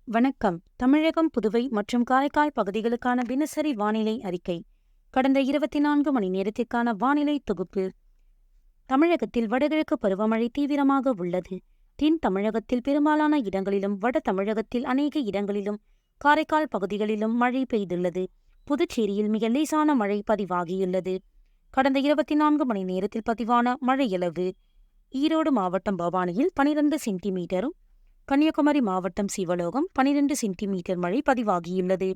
வணக்கம். தமிழகம், புதுவை மற்றும் காரைக்கால் பகுதிகளுக்கான தினசரி வானிலை அறிக்கை. கடந்த 24 மணி நேரத்திற்கான வானிலை தொகுப்பு. தமிழகத்தில் வடகிழக்கு பருவமழை தீவிரமாக உள்ளது. தென் தமிழகத்தில் பெரும்பாலான இடங்களிலும், வட தமிழகத்தில் அநேக இடங்களிலும், காரைக்கால் பகுதிகளிலும் மழை பெய்துள்ளது. புதுச்சேரியில் மிக லேசான மழை பதிவாகியுள்ளது. கடந்த 24 மணி நேரத்தில் பதிவான மழையளவு: ஈரோடு மாவட்டம் பவானியில் 12 சென்டிமீட்டரும், கன்னியாகுமரி மாவட்டம் சிவலோகம் 12 சென்டிமீட்டர் மழை பதிவாகியுள்ளது.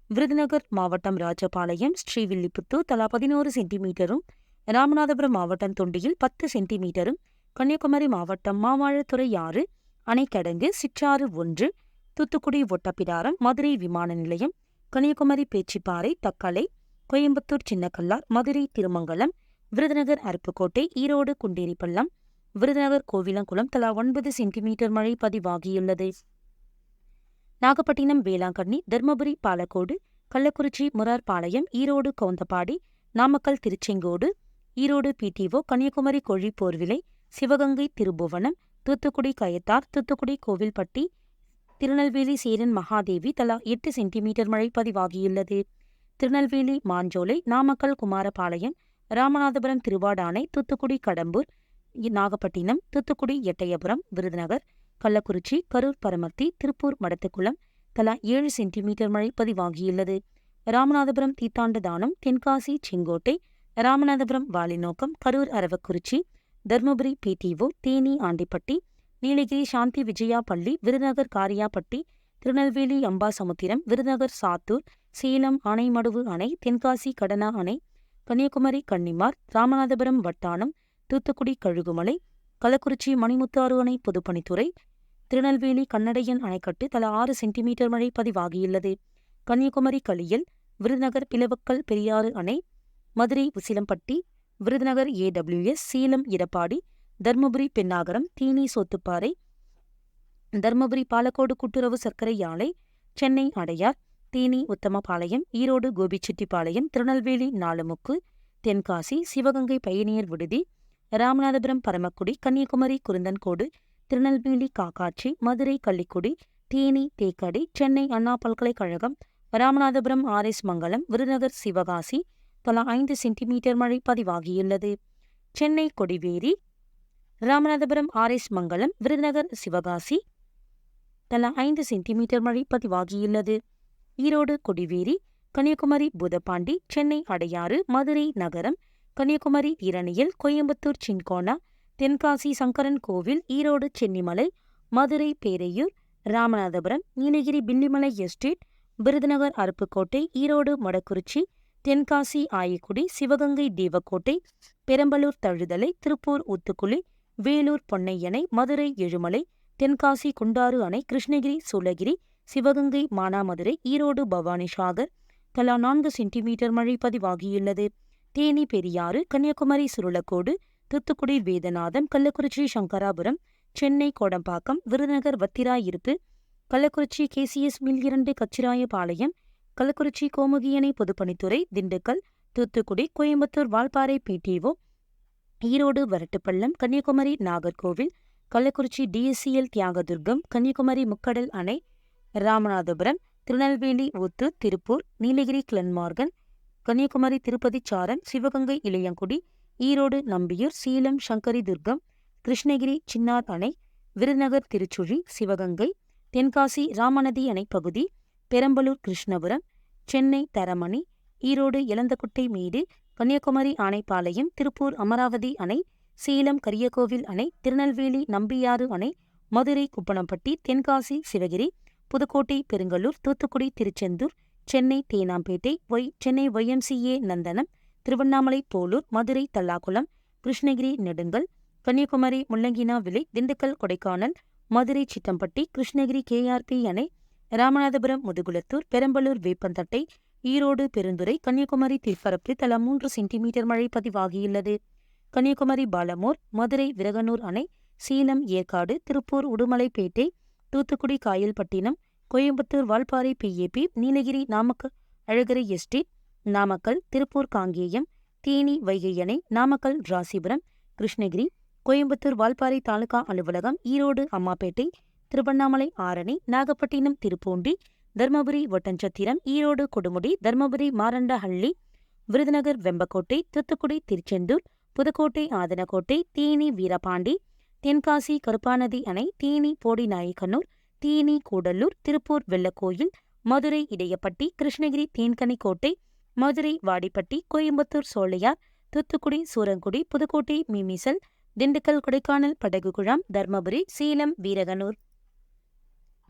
விருதுநகர் மாவட்டம் ராஜபாளையம், ஸ்ரீவில்லிபுத்தூர் தலா 11 சென்டிமீட்டரும், ராமநாதபுரம் மாவட்டம் தொண்டியில் 10 சென்டிமீட்டரும், கன்னியாகுமரி மாவட்டம் மாவாழத்துறை 6, அணைக்கடங்கு, சிற்றாறு 1, தூத்துக்குடி ஒட்டப்பிடாரம், மதுரை விமான நிலையம், கன்னியாகுமரி பேச்சிப்பாறை, தக்கலை, கோயம்புத்தூர் சின்னக்கல்லார், மதுரை திருமங்கலம், விருதுநகர் அருப்புக்கோட்டை, ஈரோடு குண்டேரிப்பள்ளம், விருதுநகர் கோவிலங்குளம் தலா 9 சென்டிமீட்டர் மழை பதிவாகியுள்ளது. நாகப்பட்டினம், வேளாங்கண்ணி, தர்மபுரி, பாலக்கோடு, கள்ளக்குறிச்சி, முரார்பாளையம், ஈரோடு கவுந்தப்பாடி, நாமக்கல் திருச்செங்கோடு, ஈரோடு பிடிஓ, கன்னியாகுமரி கோழிப்போர்விலை, சிவகங்கை திருபுவனம், தூத்துக்குடி கயத்தார், தூத்துக்குடி கோவில்பட்டி, திருநெல்வேலி சேரன் மகாதேவி தலா 8 சென்டிமீட்டர் மழை பதிவாகியுள்ளது. திருநெல்வேலி மாஞ்சோலை, நாமக்கல் குமாரபாளையம், ராமநாதபுரம் திருவாடானை, தூத்துக்குடி கடம்பூர், நாகப்பட்டினம், தூத்துக்குடி எட்டயபுரம், விருதுநகர், கள்ளக்குறிச்சி, கரூர் பரமத்தி, திருப்பூர் மடத்துக்குளம் தலா 7 சென்டிமீட்டர் மழை பதிவாகியுள்ளது. ராமநாதபுரம் தீத்தாண்டதானம், தென்காசி செங்கோட்டை, ராமநாதபுரம் வாலிநோக்கம், கரூர் அரவக்குறிச்சி, தர்மபுரி பிடிஓ, தேனி ஆண்டிப்பட்டி, நீலகிரி சாந்தி விஜயா பள்ளி, விருதுநகர் காரியாப்பட்டி, திருநெல்வேலி அம்பாசமுத்திரம், விருதுநகர் சாத்தூர், சேலம் ஆனைமடுவு அணை, தென்காசி கடனா அணை, கன்னியாகுமரி கன்னிமார், ராமநாதபுரம் வட்டானம், தூத்துக்குடி கழுகுமலை, கள்ளக்குறிச்சி மணிமுத்தாறு அணை, பொதுப்பணித்துறை, திருநெல்வேலி கண்ணடையன் அணைக்கட்டு தலா 6 சென்டிமீட்டர் மழை பதிவாகியுள்ளது. கன்னியாகுமரி களியல், விருதுநகர் பிளவக்கல் பெரியாறு அணை, மதுரை உசிலம்பட்டி, விருதுநகர் ஏடபிள்யூஎஸ், சேலம் எடப்பாடி, தர்மபுரி பென்னாகரம், தேனி சோத்துப்பாறை, தர்மபுரி பாலக்கோடு கூட்டுறவு சர்க்கரை ஆலை, சென்னை அடையார், தேனி உத்தமபாளையம், ஈரோடு கோபிச்செட்டிப்பாளையம், திருநெல்வேலி நாலுமுக்கு, தென்காசி, சிவகங்கை பயணியர் விடுதி, ராமநாதபுரம் பரமக்குடி, கன்னியாகுமரி குருந்தன்கோடு, திருநெல்வேலி காக்காட்சி, மதுரை கள்ளிக்குடி, தேனி தேக்கடி, சென்னை அண்ணா பல்கலைக்கழகம், ராமநாதபுரம் ஆர்எஸ் மங்கலம், விருதுநகர் சிவகாசி தலா 5 சென்டிமீட்டர் மழை பதிவாகியுள்ளது. சென்னை கொடிவேரி, ராமநாதபுரம் ஆர்எஸ் மங்கலம், விருதுநகர் சிவகாசி தலா 5 சென்டிமீட்டர் மழை பதிவாகியுள்ளது. ஈரோடு கொடிவேரி, கன்னியாகுமரி பூதப்பாண்டி, சென்னை அடையாறு, மதுரை நகரம், கன்னியாகுமரி இரணியல், கோயம்புத்தூர் சின்கோனா, தென்காசி சங்கரன் கோவில், ஈரோடு சென்னிமலை, மதுரை பேரையூர், ராமநாதபுரம், நீலகிரி பில்லிமலை எஸ்டேட், விருதுநகர் அருப்புக்கோட்டை, ஈரோடு மடக்குறிச்சி, தென்காசி ஆயக்குடி, சிவகங்கை தேவக்கோட்டை, பெரம்பலூர் தழுதலை, திருப்பூர் ஊத்துக்குளி, வேலூர் பொன்னையணை, மதுரை எழுமலை, தென்காசி குண்டாறு அணை, கிருஷ்ணகிரி சூளகிரி, சிவகங்கை மானாமதுரை, ஈரோடு பவானிசாகர் தலா 4 சென்டிமீட்டர் மழை பதிவாகியுள்ளது. தேனி பெரியாறு, கன்னியாகுமரி சுருளக்கோடு, தூத்துக்குடி வேதநாதம், கள்ளக்குறிச்சி சங்கராபுரம், சென்னை கோடம்பாக்கம், விருதுநகர் வத்திராயிருப்பு, கள்ளக்குறிச்சி கேசிஎஸ் மில் 2 கச்சிராயபாளையம், கள்ளக்குறிச்சி கோமுகியணை பொதுப்பணித்துறை, திண்டுக்கல், தூத்துக்குடி, கோயம்புத்தூர் வால்பாறை பிடிஓ, ஈரோடு வரட்டுப்பள்ளம், கன்னியாகுமரி நாகர்கோவில், கள்ளக்குறிச்சி டிஎஸ்சிஎல் தியாகதுர்கம், கன்னியாகுமரி முக்கடல் அணை, ராமநாதபுரம், திருநெல்வேலி ஊத்தூர், திருப்பூர், நீலகிரி கிளன்மார்கன், கன்னியாகுமரி திருப்பதி சாரம், சிவகங்கை இளையங்குடி, ஈரோடு நம்பியூர், சேலம் சங்கரிதுர்கம், கிருஷ்ணகிரி சின்னார் அணை, விருதுநகர் திருச்சுழி, சிவகங்கை, தென்காசி ராமநதி அணை பகுதி, பெரம்பலூர் கிருஷ்ணபுரம், சென்னை தரமணி, ஈரோடு எலந்தக்குட்டை மேடு, கன்னியாகுமரி ஆனைப்பாளையம், திருப்பூர் அமராவதி அணை, சேலம் கரியகோவில் அணை, திருநெல்வேலி நம்பியாறு அணை, மதுரை குப்பனம்பட்டி, தென்காசி சிவகிரி, புதுக்கோட்டை பெருங்கலூர், தூத்துக்குடி திருச்செந்தூர், சென்னை தேனாம்பேட்டை, சென்னை YMCA நந்தனம், திருவண்ணாமலை போலூர், மதுரை தல்லாக்குளம், கிருஷ்ணகிரி நெடுங்கல், கன்னியாகுமரி முள்ளங்கினாவிளை, திண்டுக்கல் கொடைக்கானல், மதுரை சித்தம்பட்டி, கிருஷ்ணகிரி KRP அணை, ராமநாதபுரம் முதுகுளத்தூர், பெரம்பலூர் வேப்பந்தட்டை, ஈரோடு பெருந்துறை, கன்னியாகுமரி திருப்பரப்பு தலா 3 சென்டிமீட்டர் மழை பதிவாகியுள்ளது. கன்னியாகுமரி பாலமோர், மதுரை விரகனூர் அணை, சேலம் ஏற்காடு, திருப்பூர் உடுமலைப்பேட்டை, தூத்துக்குடி காயல்பட்டினம், கோயம்புத்தூர் வால்பாறை PAP, நீலகிரி நாமக்கல் அழகரை எஸ்டேட், நாமக்கல், திருப்பூர் காங்கேயம், தேனி வைகை அணை, நாமக்கல் ராசிபுரம், கிருஷ்ணகிரி, கோயம்புத்தூர் வால்பாறை தாலுகா அலுவலகம், ஈரோடு அம்மாப்பேட்டை, திருவண்ணாமலை ஆரணி, நாகப்பட்டினம் திருப்பூண்டி, தர்மபுரி ஒட்டன்சத்திரம், ஈரோடு கொடுமுடி, தர்மபுரி மாரண்டஹள்ளி, விருதுநகர் வெம்பக்கோட்டை, தூத்துக்குடி திருச்செந்தூர், புதுக்கோட்டை ஆதனக்கோட்டை, தேனி வீரபாண்டி, தென்காசி கருப்பாநதி அணை, தேனி போடிநாயக்கனூர், தேனி கூடலூர், திருப்பூர் வெள்ளக்கோயில், மதுரை இடையப்பட்டி, கிருஷ்ணகிரி தேன்கனிக்கோட்டை, மதுரை வாடிப்பட்டி, கோயம்புத்தூர் சோழையார், தூத்துக்குடி சூரங்குடி, புதுக்கோட்டை மீமிசல், திண்டுக்கல் கொடைக்கானல் படகுகுழாம், தர்மபுரி, சேலம் வீரகனூர்,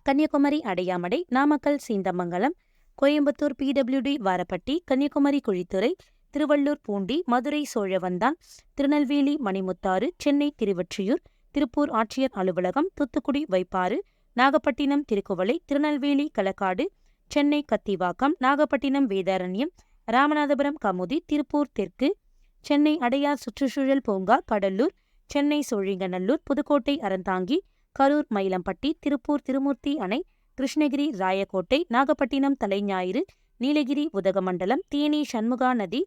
கன்னியாகுமரி அடையாமடை, நாமக்கல் சீந்தமங்கலம், கோயம்புத்தூர் பிடபிள்யூடி வாரப்பட்டி, கன்னியாகுமரி குழித்துறை, திருவள்ளூர் பூண்டி, மதுரை சோழவந்தான், திருநெல்வேலி மணிமுத்தாறு, சென்னை திருவொற்றியூர், திருப்பூர் ஆட்சியர் அலுவலகம், தூத்துக்குடி வைப்பாறு, நாகப்பட்டினம் திருக்குவளை, திருநெல்வேலி களக்காடு, சென்னை கத்திவாக்கம், நாகப்பட்டினம் வேதாரண்யம், ராமநாதபுரம் கமுதி, திருப்பூர் தெற்கு, சென்னை அடையார் சுற்றுச்சூழல் பூங்கா, கடலூர், சென்னை சோழிங்கநல்லூர், புதுக்கோட்டை அறந்தாங்கி, கரூர் மயிலம்பட்டி, திருப்பூர் திருமூர்த்தி அணை, கிருஷ்ணகிரி ராயக்கோட்டை, நாகப்பட்டினம் தலைஞாயிறு, நீலகிரி உதகமண்டலம், தேனி சண்முகா நதி,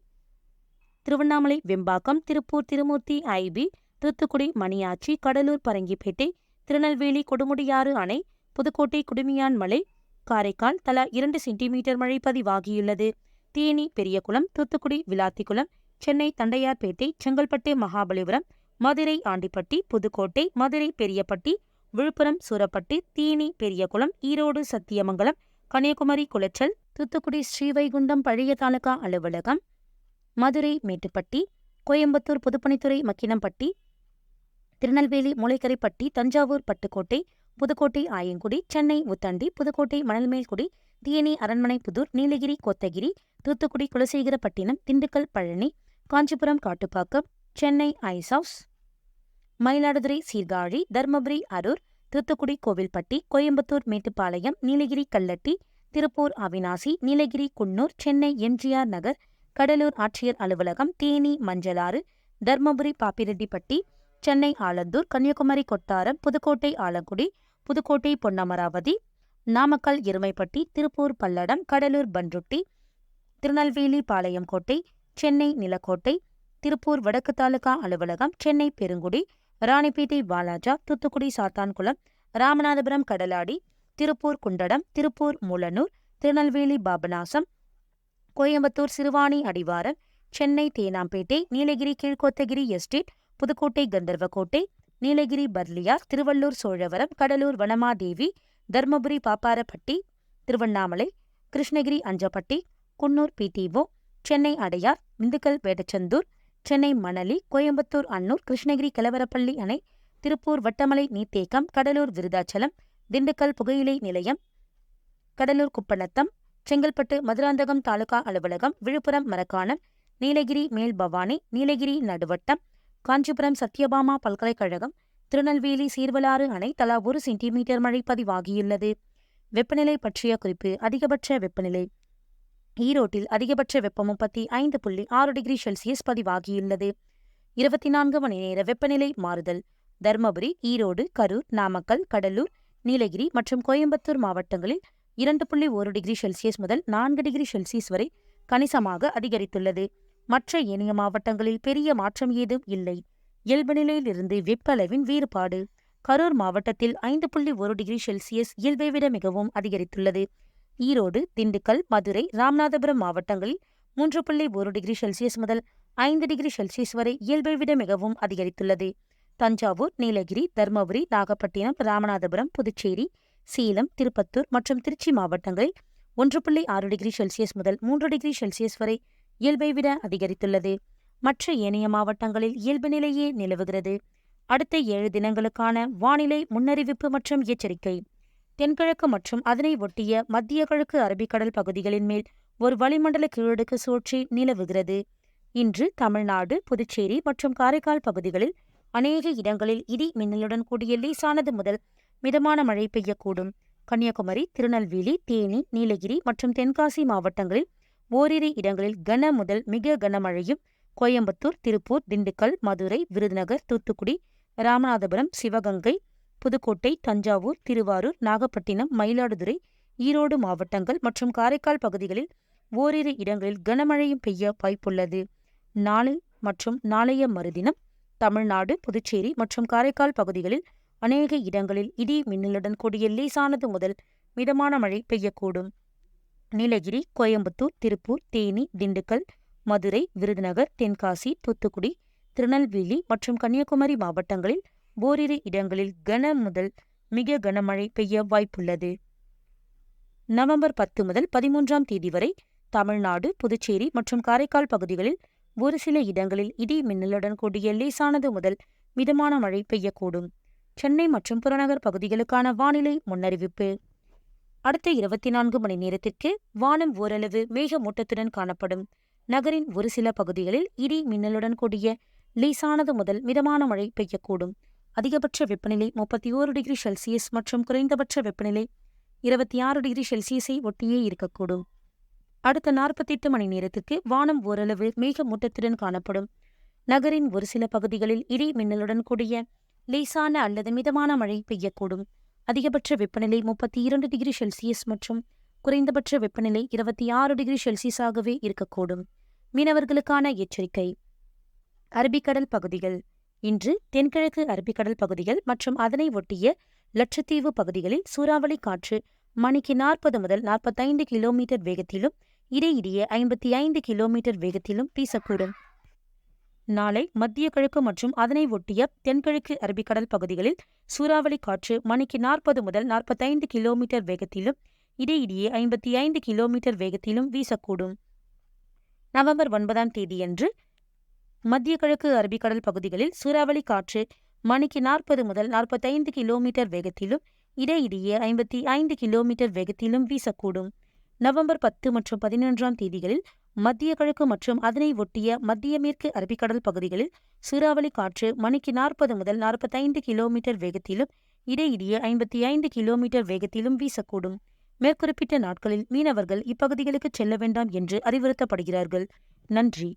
திருவண்ணாமலை வெம்பாக்கம், திருப்பூர் திருமூர்த்தி ஐபி, தூத்துக்குடி மணியாச்சி, கடலூர் பரங்கிப்பேட்டை, திருநெல்வேலி கொடுமுடியாறு அணை, புதுக்கோட்டை குடுமியான் மலை, காரைக்கால் தலா 2 சென்டிமீட்டர் மழை பதிவாகியுள்ளது. தேனி பெரியகுளம், தூத்துக்குடி விளாத்திக்குளம், சென்னை தண்டையார்பேட்டை, செங்கல்பட்டு மகாபலிபுரம், மதுரை ஆண்டிப்பட்டி, புதுக்கோட்டை, மதுரை பெரியப்பட்டி, விழுப்புரம் சூரப்பட்டு, தேனி பெரியகுளம், ஈரோடு சத்தியமங்கலம், கன்னியாகுமரி குளச்சல், தூத்துக்குடி ஸ்ரீவைகுண்டம் பழைய தாலுகா அலுவலகம், மதுரை மேட்டுப்பட்டி, கோயம்புத்தூர் புதுப்பணித்துறை மக்கினம்பட்டி, திருநெல்வேலி மூளைக்கரைப்பட்டி, தஞ்சாவூர் பட்டுக்கோட்டை, புதுக்கோட்டை ஆயங்குடி, சென்னை உத்தண்டி, புதுக்கோட்டை மணல்மேல்குடி, தேனி அரண்மனைப்புதூர், நீலகிரி கோத்தகிரி, தூத்துக்குடி குலசேகரப்பட்டினம், திண்டுக்கல் பழனி, காஞ்சிபுரம் காட்டுப்பாக்கம், சென்னை ஐஸ்ஹவுஸ், மயிலாடுதுறை சீர்காழி, தர்மபுரி அரூர், தூத்துக்குடி கோவில்பட்டி, கோயம்புத்தூர் மேட்டுப்பாளையம், நீலகிரி கல்லட்டி, திருப்பூர் அவினாசி, நீலகிரி குன்னூர், சென்னை எம்ஜிஆர் நகர், கடலூர் ஆட்சியர் அலுவலகம், தேனி மஞ்சளாறு, தர்மபுரி பாப்பிரெட்டிப்பட்டி, சென்னை ஆலந்தூர், கன்னியாகுமரி கொட்டாரம், புதுக்கோட்டை ஆலங்குடி, புதுக்கோட்டை பொன்னமராவதி, நாமக்கல் எருமைப்பட்டி, திருப்பூர் பல்லடம், கடலூர் பன்ருட்டி, திருநெல்வேலி பாளையங்கோட்டை, சென்னை நிலக்கோட்டை, திருப்பூர் வடக்கு தாலுகா அலுவலகம், சென்னை பெருங்குடி, ராணிப்பேட்டை வாலாஜா, தூத்துக்குடி சாத்தான்குளம், ராமநாதபுரம் கடலாடி, திருப்பூர் குண்டடம், திருப்பூர் மூலனூர், திருநெல்வேலி பாபநாசம், கோயம்புத்தூர் சிறுவாணி அடிவாரம், சென்னை தேனாம்பேட்டை, நீலகிரி கீழ்கோத்தகிரி எஸ்டேட், புதுக்கோட்டை கந்தர்வக்கோட்டை, நீலகிரி பர்லியார், திருவள்ளூர் சோழவரம், கடலூர் வனமாதேவி, தர்மபுரி பாப்பாரப்பட்டி, திருவண்ணாமலை, கிருஷ்ணகிரி அஞ்சப்பட்டி, குன்னூர் பிடிஓ, சென்னை அடையார், திண்டுக்கல் வேடச்சந்தூர், சென்னை மணலி, கோயம்புத்தூர் அன்னூர், கிருஷ்ணகிரி கலவரப்பள்ளி அணை, திருப்பூர் வட்டமலை நீர்த்தேக்கம், கடலூர் விருதாச்சலம், திண்டுக்கல் புகையிலை நிலையம், கடலூர் குப்பநத்தம், செங்கல்பட்டு மதுராந்தகம் தாலுகா அலுவலகம், விழுப்புரம் மரக்காணம், நீலகிரி மேல்பவானி, நீலகிரி நடுவட்டம், காஞ்சிபுரம் சத்யபாமா பல்கலைக்கழகம், திருநெல்வேலி சீர்வலாறு அணை தலா 1 சென்டிமீட்டர் மழை பதிவாகியுள்ளது. வெப்பநிலை பற்றிய குறிப்பு. அதிகபட்ச வெப்பநிலை ஈரோட்டில் அதிகபட்ச வெப்பம் 35.6 டிகிரி செல்சியஸ் பதிவாகியுள்ளது. 24 மணி நேர வெப்பநிலை மாறுதல். தர்மபுரி, ஈரோடு, கரூர், நாமக்கல், கடலூர், நீலகிரி மற்றும் கோயம்புத்தூர் மாவட்டங்களில் 2.1 டிகிரி செல்சியஸ் முதல் 4 டிகிரி செல்சியஸ் வரை கணிசமாக அதிகரித்துள்ளது. மற்ற ஏனைய மாவட்டங்களில் பெரிய மாற்றம் ஏதும் இல்லை. இயல்பு நிலையிலிருந்து வெப்ப அளவின் வேறுபாடு. கரூர் மாவட்டத்தில் 5.1 டிகிரி செல்சியஸ் இயல்பை விட மிகவும் அதிகரித்துள்ளது. ஈரோடு, திண்டுக்கல், மதுரை, ராமநாதபுரம் மாவட்டங்களில் 3.1 டிகிரி செல்சியஸ் முதல் 5 டிகிரி செல்சியஸ் வரை இயல்பை விட மிகவும் அதிகரித்துள்ளது. தஞ்சாவூர், நீலகிரி, தர்மபுரி, நாகப்பட்டினம், ராமநாதபுரம், புதுச்சேரி, சேலம், திருப்பத்தூர் மற்றும் திருச்சி மாவட்டங்களில் 1.6 டிகிரி செல்சியஸ் முதல் 3 டிகிரி செல்சியஸ் வரை இயல்பை விட அதிகரித்துள்ளது. மற்ற ஏனைய மாவட்டங்களில் இயல்பு நிலையே நிலவுகிறது. அடுத்த 7 தினங்களுக்கான வானிலை முன்னறிவிப்பு மற்றும் எச்சரிக்கை. தென்கிழக்கு மற்றும் அதனை ஒட்டிய மத்திய கிழக்கு அரபிக்கடல் பகுதிகளின் மேல் ஒரு வளிமண்டல கீழடுக்கு சுழற்சி நிலவுகிறது. இன்று தமிழ்நாடு, புதுச்சேரி மற்றும் காரைக்கால் பகுதிகளில் அநேக இடங்களில் இடி மின்னலுடன் கூடிய லேசானது முதல் மிதமான மழை பெய்யக்கூடும். கன்னியாகுமரி, திருநெல்வேலி, தேனி, நீலகிரி மற்றும் தென்காசி மாவட்டங்களில் ஓரிரு இடங்களில் கன முதல் மிக கனமழையும், கோயம்புத்தூர், திருப்பூர், திண்டுக்கல், மதுரை, விருதுநகர், தூத்துக்குடி, ராமநாதபுரம், சிவகங்கை, புதுக்கோட்டை, தஞ்சாவூர், திருவாரூர், நாகப்பட்டினம், மயிலாடுதுறை, ஈரோடு மாவட்டங்கள் மற்றும் காரைக்கால் பகுதிகளில் ஓரிரு இடங்களில் கனமழையும் பெய்ய வாய்ப்புள்ளது. நாளை மற்றும் நாளைய மறுதினம் தமிழ்நாடு, புதுச்சேரி மற்றும் காரைக்கால் பகுதிகளில் அநேக இடங்களில் இடி மின்னலுடன் கூடிய லேசானது முதல் மிதமான மழை பெய்யக்கூடும். நீலகிரி, கோயம்புத்தூர், திருப்பூர், தேனி, திண்டுக்கல், மதுரை, விருதுநகர், தென்காசி, தூத்துக்குடி, திருநெல்வேலி மற்றும் கன்னியாகுமரி மாவட்டங்களில் ஓரிரு இடங்களில் கன முதல் மிக கனமழை பெய்ய வாய்ப்புள்ளது. நவம்பர் 10 முதல் 13ஆம் தேதி வரை தமிழ்நாடு, புதுச்சேரி மற்றும் காரைக்கால் பகுதிகளில் ஒரு சில இடங்களில் இடி மின்னலுடன் கூடிய லேசானது முதல் மிதமான மழை பெய்யக்கூடும். சென்னை மற்றும் புறநகர் பகுதிகளுக்கான வானிலை முன்னறிவிப்பு. அடுத்த 24 மணி நேரத்திற்கு வானம் ஓரளவு மேகமூட்டத்துடன் காணப்படும். நகரின் ஒரு சில பகுதிகளில் இடி மின்னலுடன் கூடிய லேசானது முதல் மிதமான மழை பெய்யக்கூடும். அதிகபட்ச வெப்பநிலை 31 டிகிரி செல்சியஸ் மற்றும் குறைந்தபட்ச வெப்பநிலை 26 டிகிரி செல்சியஸை ஒட்டியே இருக்கக்கூடும். அடுத்த 48 மணி நேரத்துக்கு வானம் ஓரளவு மேகமூட்டத்துடன் காணப்படும். நகரின் ஒரு சில பகுதிகளில் இடி மின்னலுடன் கூடிய லேசான அல்லது மிதமான மழை பெய்யக்கூடும். அதிகபட்ச வெப்பநிலை 32 டிகிரி செல்சியஸ் மற்றும் குறைந்தபட்ச வெப்பநிலை 26 டிகிரி செல்சியஸாகவே இருக்கக்கூடும். மீனவர்களுக்கான எச்சரிக்கை. அரபிக்கடல் பகுதிகள். இன்று தென்கிழக்கு அரபிக்கடல் பகுதிகள் மற்றும் அதனை ஒட்டிய லட்சத்தீவு பகுதிகளில் சூறாவளி காற்று மணிக்கு 40 முதல் 45 கிலோமீட்டர் வேகத்திலும் இடையிடையே 55 கிலோமீட்டர் வேகத்திலும் வீசக்கூடும். நாளை மத்திய கிழக்கு மற்றும் அதனை ஒட்டிய தென்கிழக்கு அரபிக்கடல் பகுதிகளில் சூறாவளி காற்று மணிக்கு 40 முதல் 45 கிலோமீட்டர் வேகத்திலும் இடையிடையே 55 கிலோமீட்டர் வேகத்திலும் வீசக்கூடும். நவம்பர் 9ஆம் தேதியன்று மத்திய கிழக்கு அரபிக்கடல் பகுதிகளில் சூறாவளி காற்று மணிக்கு 40 முதல் 45 கிலோமீட்டர் வேகத்திலும் இடையிடையே 55 கிலோமீட்டர் வேகத்திலும் வீசக்கூடும். நவம்பர் 10 மற்றும் 11ஆம் தேதிகளில் மத்திய கிழக்கு மற்றும் அதனை ஒட்டிய மத்திய மேற்கு அரபிக்கடல் பகுதிகளில் சூறாவளி காற்று மணிக்கு 40 முதல் 45 கிலோமீட்டர் வேகத்திலும் இடையிடையே 55 கிலோமீட்டர் வேகத்திலும் வீசக்கூடும். மேற்குறிப்பிட்ட நாட்களில் மீனவர்கள் இப்பகுதிகளுக்கு செல்ல வேண்டாம் என்று அறிவுறுத்தப்படுகிறார்கள். நன்றி.